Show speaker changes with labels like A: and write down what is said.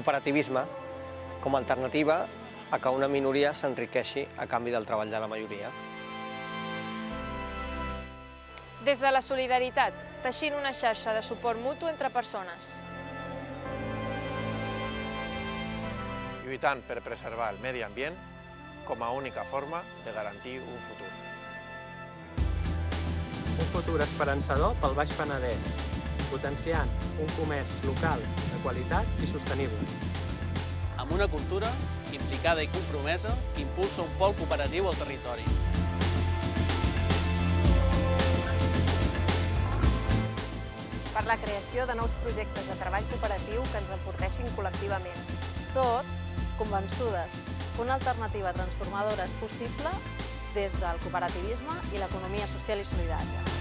A: cooperativisme com a alternativa a que una minoria s'enriqueixi a canvi del treball de la majoria.
B: Des de la solidaritat, teixint una xarxa de suport mutu entre persones.
C: Lluitant per preservar el medi ambient com a única forma de garantir un futur.
D: Un futur esperançador pel Baix Penedès, potenciant un comerç local de qualitat i sostenible.
E: Amb una cultura implicada i compromesa que impulsa un pol cooperatiu al territori.
F: Per la creació de nous projectes de treball cooperatiu que ens enforteixin col·lectivament. Tot convençudes que una alternativa transformadora és possible des del cooperativisme i l'economia social i solidària.